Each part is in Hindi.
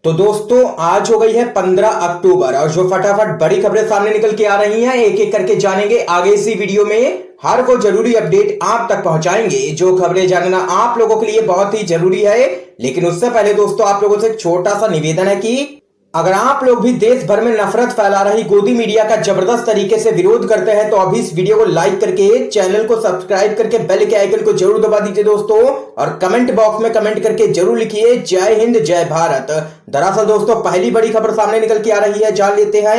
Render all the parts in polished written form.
तो दोस्तों आज हो गई है 15 अक्टूबर और जो फटाफट बड़ी खबरें सामने निकल के आ रही हैं एक एक करके जानेंगे आगे इसी वीडियो में। हर वो जरूरी अपडेट आप तक पहुंचाएंगे जो खबरें जानना आप लोगों के लिए बहुत ही जरूरी है। लेकिन उससे पहले दोस्तों आप लोगों से एक छोटा सा निवेदन है कि अगर आप लोग भी देश भर में नफरत फैला रही गोदी मीडिया का जबरदस्त तरीके से विरोध करते हैं तो अभी इस वीडियो को लाइक करके चैनल को सब्सक्राइब करके बेल के आइकन को जरूर दबा दीजिए दोस्तों। और कमेंट बॉक्स में कमेंट करके जरूर लिखिए जय हिंद जय भारत। दरअसल दोस्तों पहली बड़ी खबर सामने निकल के आ रही है, जान लेते हैं।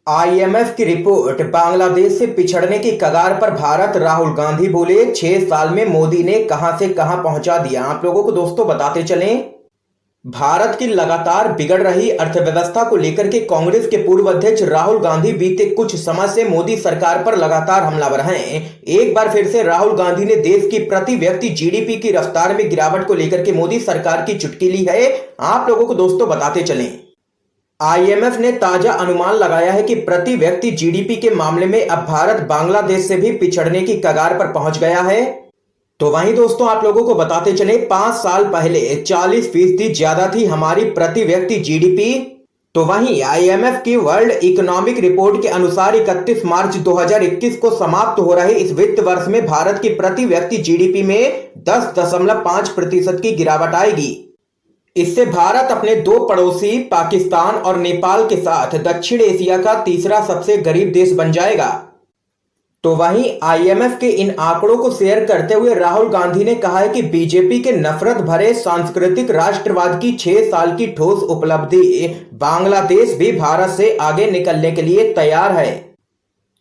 आईएमएफ की रिपोर्ट, बांग्लादेश से पिछड़ने की कगार पर भारत, राहुल गांधी बोले 6 साल में मोदी ने कहां से कहां पहुंचा दिया। आप लोगों को दोस्तों बताते चलें, भारत की लगातार बिगड़ रही अर्थव्यवस्था को लेकर के कांग्रेस के पूर्व अध्यक्ष राहुल गांधी बीते कुछ समय से मोदी सरकार पर लगातार हमलावर हैं। एक बार फिर से राहुल गांधी ने देश की प्रति व्यक्ति जीडीपी की रफ्तार में गिरावट को लेकर के मोदी सरकार की चुटकी ली है। आप लोगों को दोस्तों बताते चलें, आईएमएफ ने ताजा अनुमान लगाया है कि प्रति व्यक्ति जीडीपी के मामले में अब भारत बांग्लादेश से भी पिछड़ने की कगार पर पहुंच गया है। तो वहीं दोस्तों आप लोगों को बताते चले 5 साल पहले 40% ज्यादा थी हमारी प्रति व्यक्ति जीडीपी। तो वहीं आईएमएफ की वर्ल्ड इकोनॉमिक रिपोर्ट के अनुसार 31 मार्च 2021 को समाप्त हो रहे इस वित्त वर्ष में भारत की प्रति व्यक्ति जीडीपी में 10.5% की गिरावट आएगी। इससे भारत अपने दो पड़ोसी पाकिस्तान और नेपाल के साथ दक्षिण एशिया का तीसरा सबसे गरीब देश बन जाएगा। तो वहीं आईएमएफ के इन आंकड़ों को शेयर करते हुए राहुल गांधी ने कहा है कि बीजेपी के नफरत भरे सांस्कृतिक राष्ट्रवाद की 6 साल की ठोस उपलब्धि बांग्लादेश भी भारत से आगे निकलने के लिए तैयार है।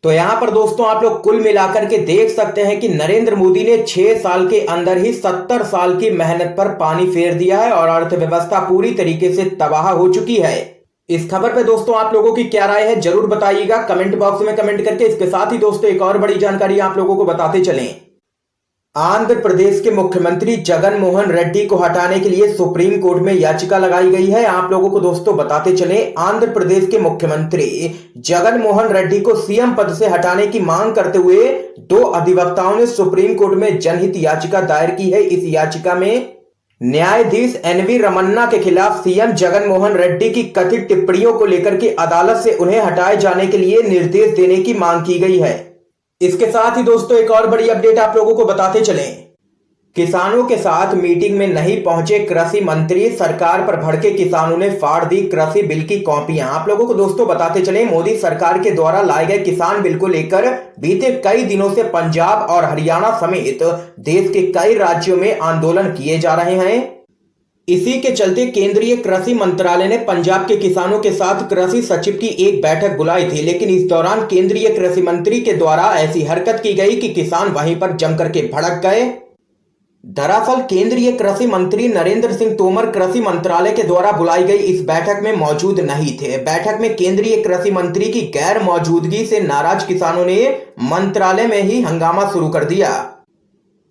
तो यहां पर दोस्तों आप लोग कुल मिलाकर के देख सकते हैं कि नरेंद्र मोदी ने 6 साल के अंदर ही 70 साल की मेहनत पर पानी फेर दिया है और अर्थव्यवस्था पूरी तरीके से तबाह हो चुकी है। इस खबर पे दोस्तों आप लोगों की क्या राय है जरूर बताइएगा कमेंट बॉक्स में कमेंट करके। इसके साथ ही दोस्तों एक और बड़ी जानकारी आप लोगों को बताते चलें, आंध्र प्रदेश के मुख्यमंत्री जगन मोहन रेड्डी को हटाने के लिए सुप्रीम कोर्ट में याचिका लगाई गई है। आप लोगों को दोस्तों बताते चलें, आंध्र प्रदेश के मुख्यमंत्री जगन मोहन रेड्डी को सीएम पद से हटाने की मांग करते हुए 2 अधिवक्ताओं ने सुप्रीम कोर्ट में जनहित याचिका दायर की है। इस याचिका में न्यायाधीश एनवी रमन्ना के खिलाफ सीएम जगन मोहन रेड्डी की कथित टिप्पणियों को लेकर के अदालत से उन्हें हटाए जाने के लिए निर्देश देने की मांग की गई है। इसके साथ ही दोस्तों एक और बड़ी अपडेट आप लोगों को बताते चलें, किसानों के साथ मीटिंग में नहीं पहुंचे कृषि मंत्री, सरकार पर भड़के किसानों ने फाड़ दी कृषि बिल की कॉपियां। आप लोगों को दोस्तों बताते चलें, मोदी सरकार के द्वारा लाए गए किसान बिल को लेकर बीते कई दिनों से पंजाब और हरियाणा समेत देश के कई राज्यों में आंदोलन किए जा रहे हैं। इसी के चलते केंद्रीय कृषि मंत्रालय ने पंजाब के किसानों के साथ कृषि सचिव की एक बैठक बुलाई थी, लेकिन इस दौरान केंद्रीय कृषि मंत्री के द्वारा ऐसी हरकत की गई कि किसान वहीं पर जमकर के भड़क गए। दरअसल केंद्रीय कृषि मंत्री नरेंद्र सिंह तोमर कृषि मंत्रालय के द्वारा बुलाई गई इस बैठक में मौजूद नहीं थे। बैठक में केंद्रीय कृषि मंत्री की गैर मौजूदगी से नाराज किसानों ने मंत्रालय में ही हंगामा शुरू कर दिया।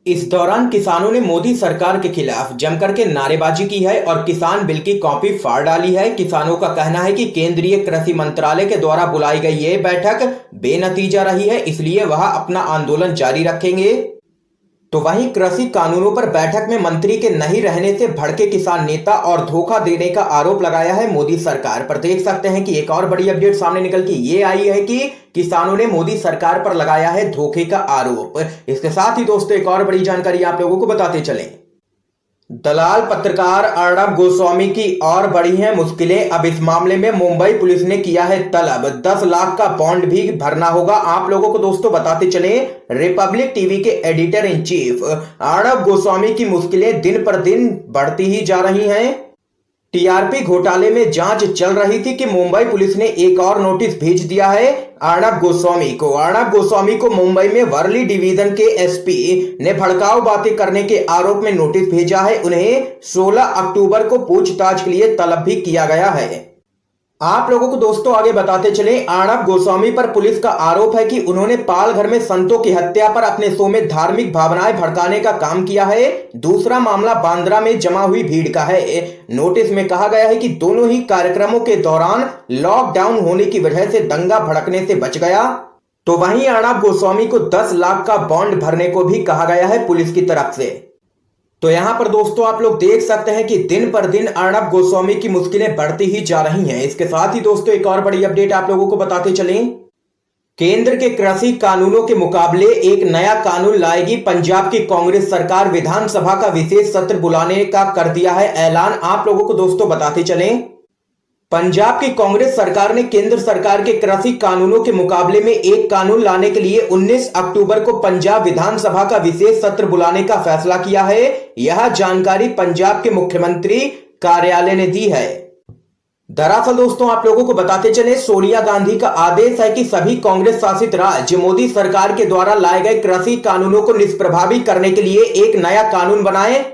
इस दौरान किसानों ने मोदी सरकार के खिलाफ जमकर के नारेबाजी की है और किसान बिल की कॉपी फाड़ डाली है। किसानों का कहना है कि केंद्रीय कृषि मंत्रालय के द्वारा बुलाई गई ये बैठक बेनतीजा रही है, इसलिए वह अपना आंदोलन जारी रखेंगे। तो वहीं कृषि कानूनों पर बैठक में मंत्री के नहीं रहने से भड़के किसान नेता और धोखा देने का आरोप लगाया है मोदी सरकार पर। देख सकते हैं कि एक और बड़ी अपडेट सामने निकल के ये आई है कि किसानों ने मोदी सरकार पर लगाया है धोखे का आरोप। इसके साथ ही दोस्तों एक और बड़ी जानकारी आप लोगों को बताते चलें, दलाल पत्रकार अर्णब गोस्वामी की और बढ़ी हैं मुश्किलें। अब इस मामले में मुंबई पुलिस ने किया है तलब, 10 लाख का बॉन्ड भी भरना होगा। आप लोगों को दोस्तों बताते चलें, रिपब्लिक टीवी के editor in chief Arnab Goswami की मुश्किलें दिन पर दिन बढ़ती ही जा रही हैं। टीआरपी घोटाले में जांच चल रही थी कि मुंबई पुलिस ने एक और नोटिस भेज दिया है अर्णब गोस्वामी को। अर्णब गोस्वामी को मुंबई में वर्ली डिवीजन के एसपी ने भड़काऊ बातें करने के आरोप में नोटिस भेजा है। उन्हें 16 अक्टूबर को पूछताछ के लिए तलब भी किया गया है। आप लोगों को दोस्तों आगे बताते चलें, अर्णब गोस्वामी पर पुलिस का आरोप है कि उन्होंने पालघर में संतों की हत्या पर अपने शो में धार्मिक भावनाएं भड़काने का काम किया है। दूसरा मामला बांद्रा में जमा हुई भीड़ का है। नोटिस में कहा गया है कि दोनों ही कार्यक्रमों के दौरान लॉकडाउन होने की वजह से दंगा भड़कने से बच गया। तो वहीं अर्णब गोस्वामी को 10 लाख का बॉन्ड भरने को भी कहा गया है पुलिस की तरफ से। तो यहाँ पर दोस्तों आप लोग देख सकते हैं कि दिन पर दिन अर्णब गोस्वामी की मुश्किलें बढ़ती ही जा रही हैं। इसके साथ ही दोस्तों एक और बड़ी अपडेट आप लोगों को बताते चलें। केंद्र के कृषि कानूनों के मुकाबले एक नया कानून लाएगी पंजाब की कांग्रेस सरकार। विधानसभा का विशेष सत्र बुलाने का कर दिया है ऐलान। आप लोगों को दोस्तों बताते चलें, पंजाब की कांग्रेस सरकार ने केंद्र सरकार के कृषि कानूनों के मुकाबले में एक कानून लाने के लिए 19 अक्टूबर को पंजाब विधानसभा का विशेष सत्र बुलाने का फैसला किया है। यह जानकारी पंजाब के मुख्यमंत्री कार्यालय ने दी है। दरअसल दोस्तों आप लोगों को बताते चले, सोनिया गांधी का आदेश है कि सभी कांग्रेस शासित राज्य मोदी सरकार के द्वारा लाए गए कृषि कानूनों को निष्प्रभावी करने के लिए एक नया कानून बनाए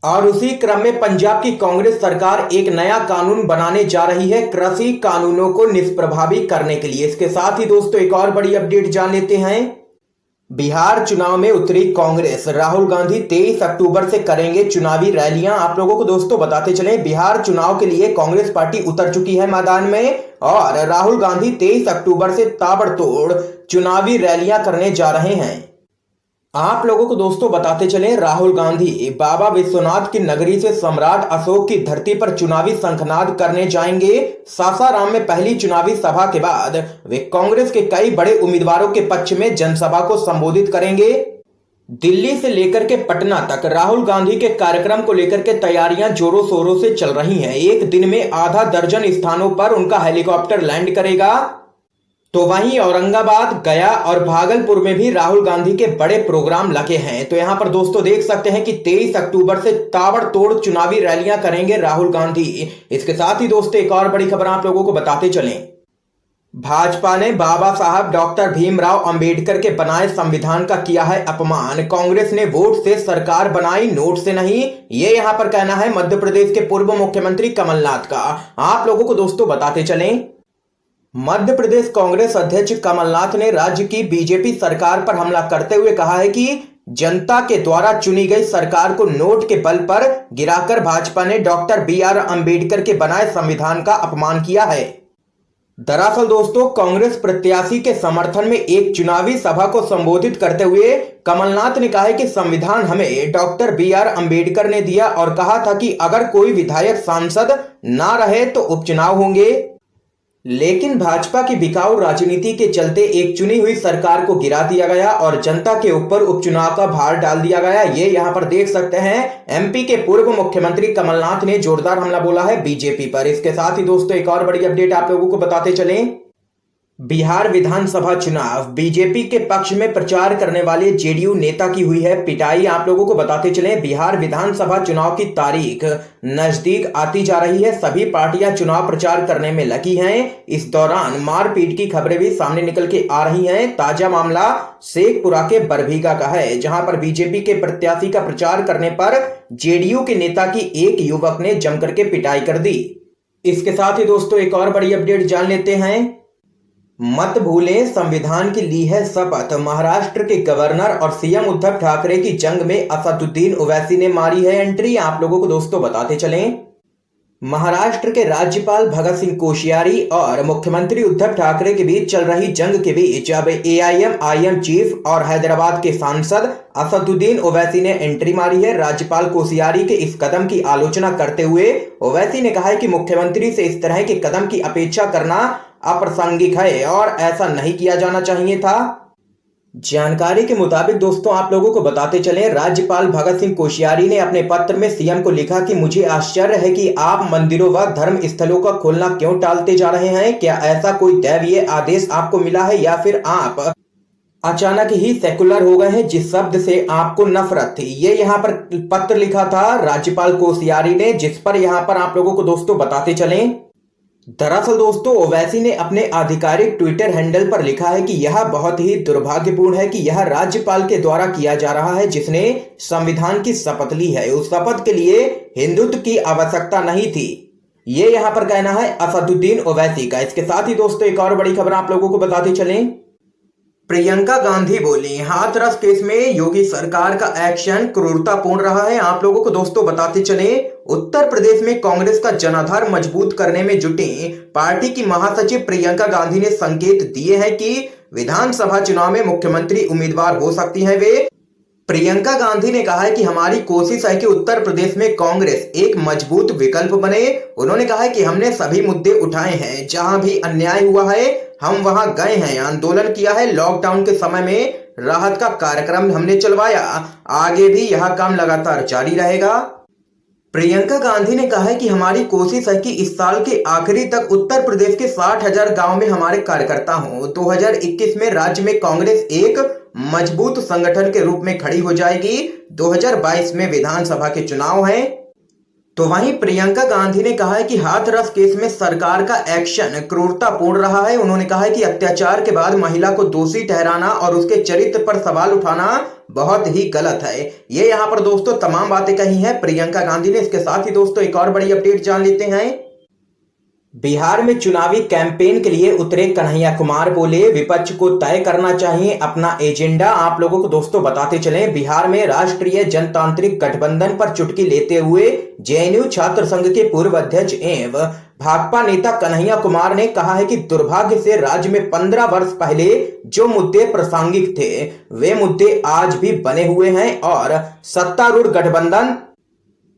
और उसी क्रम में पंजाब की कांग्रेस सरकार एक नया कानून बनाने जा रही है कृषि कानूनों को निष्प्रभावी करने के लिए। इसके साथ ही दोस्तों एक और बड़ी अपडेट जान लेते हैं। बिहार चुनाव में उतरी कांग्रेस, राहुल गांधी 23 अक्टूबर से करेंगे चुनावी रैलियां। आप लोगों को दोस्तों बताते चले, बिहार चुनाव के लिए कांग्रेस पार्टी उतर चुकी है मैदान में और राहुल गांधी 23 अक्टूबर से ताबड़तोड़ चुनावी रैलियां करने जा रहे हैं। आप लोगों को दोस्तों बताते चले, राहुल गांधी बाबा विश्वनाथ की नगरी से सम्राट अशोक की धरती पर चुनावी शंखनाद करने जाएंगे। सासाराम में पहली चुनावी सभा के बाद वे कांग्रेस के कई बड़े उम्मीदवारों के पक्ष में जनसभा को संबोधित करेंगे। दिल्ली से लेकर के पटना तक राहुल गांधी के कार्यक्रम को लेकर के तैयारियां जोरों शोरों से चल रही हैं। एक दिन में आधा दर्जन स्थानों पर उनका हेलीकॉप्टर लैंड करेगा। तो वहीं औरंगाबाद, गया और भागलपुर में भी राहुल गांधी के बड़े प्रोग्राम लगे हैं। तो यहां पर दोस्तों देख सकते हैं कि 23 अक्टूबर से ताबड़तोड़ चुनावी रैलियां करेंगे राहुल गांधी। इसके साथ ही दोस्तों एक और बड़ी खबर आप लोगों को बताते चलें। भाजपा ने बाबा साहब डॉक्टर भीमराव अंबेडकर के बनाए संविधान का किया है अपमान। कांग्रेस ने वोट से सरकार बनाई, नोट से नहीं, ये यहां पर कहना है मध्य प्रदेश के पूर्व मुख्यमंत्री कमलनाथ का। आप लोगों को दोस्तों बताते चलें, मध्य प्रदेश कांग्रेस अध्यक्ष कमलनाथ ने राज्य की बीजेपी सरकार पर हमला करते हुए कहा है कि जनता के द्वारा चुनी गई सरकार को नोट के बल पर गिराकर भाजपा ने डॉक्टर BR अंबेडकर के बनाए संविधान का अपमान किया है। दरअसल दोस्तों कांग्रेस प्रत्याशी के समर्थन में एक चुनावी सभा को संबोधित करते हुए कमलनाथ ने कहा है कि संविधान हमें डॉक्टर BR अंबेडकर ने दिया और कहा था कि अगर कोई विधायक सांसद ना रहे तो उपचुनाव होंगे, लेकिन भाजपा की बिकाऊ राजनीति के चलते एक चुनी हुई सरकार को गिरा दिया गया और जनता के ऊपर उपचुनाव का भार डाल दिया गया। ये यहां पर देख सकते हैं MP के पूर्व मुख्यमंत्री कमलनाथ ने जोरदार हमला बोला है बीजेपी पर। इसके साथ ही दोस्तों एक और बड़ी अपडेट आप लोगों को बताते चलें। बिहार विधानसभा चुनाव, बीजेपी के पक्ष में प्रचार करने वाले JDU नेता की हुई है पिटाई। आप लोगों को बताते चलें, बिहार विधानसभा चुनाव की तारीख नजदीक आती जा रही है। सभी पार्टियां चुनाव प्रचार करने में लगी हैं। इस दौरान मारपीट की खबरें भी सामने निकल के आ रही हैं। ताजा मामला शेखपुरा के बरबीघा का है, जहां पर बीजेपी के प्रत्याशी का प्रचार करने पर JDU के नेता की एक युवक ने जमकर के पिटाई कर दी। इसके साथ ही दोस्तों एक और बड़ी अपडेट जान लेते हैं। मत भूलें, संविधान की ली है शपथ। महाराष्ट्र के गवर्नर और CM उद्धव ठाकरे की जंग में असदुद्दीन ओवैसी ने मारी है एंट्री। आप लोगों को दोस्तों बताते चलें, महाराष्ट्र के राज्यपाल भगत सिंह कोश्यारी और मुख्यमंत्री उद्धव ठाकरे के बीच चल रही जंग के बीच अब AIM चीफ और हैदराबाद के सांसद असदुद्दीन ओवैसी ने एंट्री मारी है। राज्यपाल कोश्यारी के इस कदम की आलोचना करते हुए ओवैसी ने कहा है कि मुख्यमंत्री से इस तरह के कदम की अपेक्षा करना अप्रासंगिक है और ऐसा नहीं किया जाना चाहिए था। जानकारी के मुताबिक दोस्तों आप लोगों को बताते चलें, राज्यपाल भगत सिंह कोश्यारी ने अपने पत्र में CM को लिखा कि मुझे आश्चर्य है कि आप मंदिरों व धर्म स्थलों का खोलना क्यों टालते जा रहे हैं। क्या ऐसा कोई दैवीय आदेश आपको मिला है या फिर आप अचानक ही सेकुलर हो गए हैं जिस शब्द से आपको नफरत थी। ये यहाँ पर पत्र लिखा था राज्यपाल कोश्यारी ने, जिस पर यहाँ पर आप लोगों को दोस्तों बताते चलें, दरअसल दोस्तों ओवैसी ने अपने आधिकारिक ट्विटर हैंडल पर लिखा है कि यह बहुत ही दुर्भाग्यपूर्ण है कि यह राज्यपाल के द्वारा किया जा रहा है जिसने संविधान की शपथ ली है। उस शपथ के लिए हिंदुत्व की आवश्यकता नहीं थी। ये यहाँ पर कहना है असदुद्दीन ओवैसी का। इसके साथ ही दोस्तों एक और बड़ी खबर आप लोगों को बताते चलें, प्रियंका गांधी बोली हाथरस केस में योगी सरकार का एक्शन क्रूरतापूर्ण रहा है। आप लोगों को दोस्तों बताते चले, उत्तर प्रदेश में कांग्रेस का जनाधार मजबूत करने में जुटी पार्टी की महासचिव प्रियंका गांधी ने संकेत दिए हैं कि विधानसभा चुनाव में मुख्यमंत्री उम्मीदवार हो सकती हैं वे। प्रियंका गांधी ने कहा है कि हमारी कोशिश है कि उत्तर प्रदेश में कांग्रेस एक मजबूत विकल्प बने। उन्होंने कहा है कि हमने सभी मुद्दे उठाए हैं, जहां भी अन्याय हुआ है हम वहां गए हैं, आंदोलन किया है, लॉकडाउन के समय में राहत का कार्यक्रम हमने चलवाया, आगे भी यह काम लगातार जारी रहेगा। प्रियंका गांधी ने कहा है कि हमारी कोशिश है कि इस साल के आखिरी तक उत्तर प्रदेश के 60,000 गांव में हमारे कार्यकर्ता हों। 2021 में राज्य में कांग्रेस एक मजबूत संगठन के रूप में खड़ी हो जाएगी। 2022 में विधानसभा के चुनाव हैं। तो वहीं प्रियंका गांधी ने कहा है कि हाथरस केस में सरकार का एक्शन क्रूरतापूर्ण रहा है। उन्होंने कहा है कि अत्याचार के बाद महिला को दोषी ठहराना और उसके चरित्र पर सवाल उठाना बहुत ही गलत है। ये यहाँ पर दोस्तों तमाम बातें कही हैं प्रियंका गांधी ने। इसके साथ ही दोस्तों एक और बड़ी अपडेट जान लेते हैं। बिहार में चुनावी कैंपेन के लिए उतरे कन्हैया कुमार बोले, विपक्ष को तय करना चाहिए अपना एजेंडा। आप लोगों को दोस्तों बताते चलें, बिहार में राष्ट्रीय जनतांत्रिक गठबंधन पर चुटकी लेते हुए जेएनयू छात्र संघ के पूर्व अध्यक्ष एवं भाकपा नेता कन्हैया कुमार ने कहा है कि दुर्भाग्य से राज्य में 15 वर्ष पहले जो मुद्दे प्रासंगिक थे वे मुद्दे आज भी बने हुए हैं और सत्तारूढ़ गठबंधन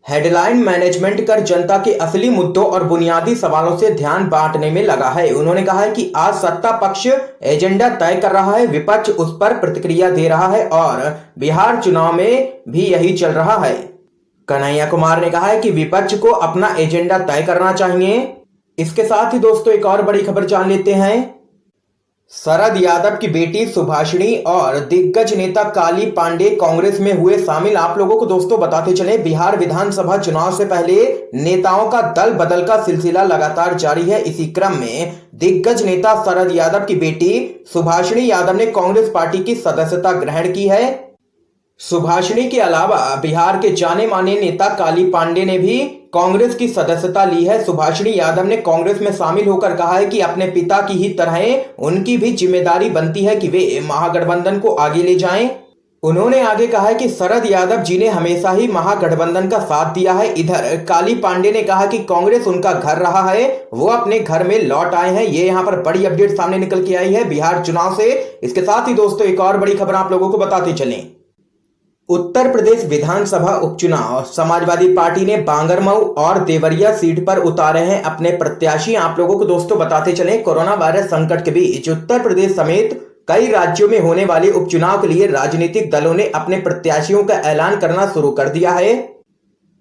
हेडलाइन मैनेजमेंट कर जनता के असली मुद्दों और बुनियादी सवालों से ध्यान बांटने में लगा है। उन्होंने कहा है कि आज सत्ता पक्ष एजेंडा तय कर रहा है, विपक्ष उस पर प्रतिक्रिया दे रहा है और बिहार चुनाव में भी यही चल रहा है। कन्हैया कुमार ने कहा है कि विपक्ष को अपना एजेंडा तय करना चाहिए। इसके साथ ही दोस्तों एक और बड़ी खबर जान लेते हैं। शरद यादव की बेटी सुभाषिनी और दिग्गज नेता काली पांडे कांग्रेस में हुए शामिल। आप लोगों को दोस्तों बताते चले, बिहार विधानसभा चुनाव से पहले नेताओं का दल बदल का सिलसिला लगातार जारी है। इसी क्रम में दिग्गज नेता शरद यादव की बेटी सुभाषिनी यादव ने कांग्रेस पार्टी की सदस्यता ग्रहण की है। सुभाषिनी के अलावा बिहार के जाने माने नेता काली पांडे ने भी कांग्रेस की सदस्यता ली है। सुभाषिनी यादव ने कांग्रेस में शामिल होकर कहा है कि अपने पिता की ही तरह उनकी भी जिम्मेदारी बनती है कि वे महागठबंधन को आगे ले जाएं। उन्होंने आगे कहा है कि शरद यादव जी ने हमेशा ही महागठबंधन का साथ दिया है। इधर काली पांडे ने कहा कि कांग्रेस उनका घर रहा है, वो अपने घर में लौट आए हैं। ये यहाँ पर बड़ी अपडेट सामने निकल के आई है बिहार चुनाव से। इसके साथ ही दोस्तों एक और बड़ी खबर आप लोगों को बताते चलें। उत्तर प्रदेश विधानसभा उपचुनाव, समाजवादी पार्टी ने बांगरमऊ और देवरिया सीट पर उतारे हैं अपने प्रत्याशी। आप लोगों को दोस्तों बताते चलें, कोरोना वायरस संकट के बीच उत्तर प्रदेश समेत कई राज्यों में होने वाले उपचुनाव के लिए राजनीतिक दलों ने अपने प्रत्याशियों का ऐलान करना शुरू कर दिया है।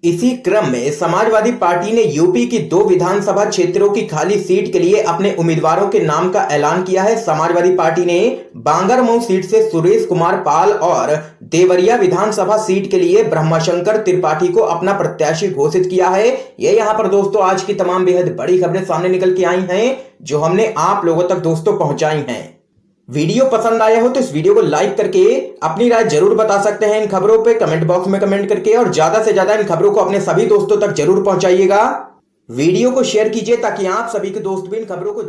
इसी क्रम में समाजवादी पार्टी ने यूपी की 2 विधानसभा क्षेत्रों की खाली सीट के लिए अपने उम्मीदवारों के नाम का ऐलान किया है। समाजवादी पार्टी ने बांगरमऊ सीट से सुरेश कुमार पाल और देवरिया विधानसभा सीट के लिए ब्रह्माशंकर त्रिपाठी को अपना प्रत्याशी घोषित किया है। ये यहाँ पर दोस्तों आज की तमाम बेहद बड़ी खबरें सामने निकल के आई हैं, जो हमने आप लोगों तक दोस्तों पहुंचाई हैं। वीडियो पसंद आया हो तो इस वीडियो को लाइक करके अपनी राय जरूर बता सकते हैं इन खबरों पे कमेंट बॉक्स में कमेंट करके, और ज्यादा से ज्यादा इन खबरों को अपने सभी दोस्तों तक जरूर पहुंचाइएगा। वीडियो को शेयर कीजिए ताकि आप सभी के दोस्त भी इन खबरों को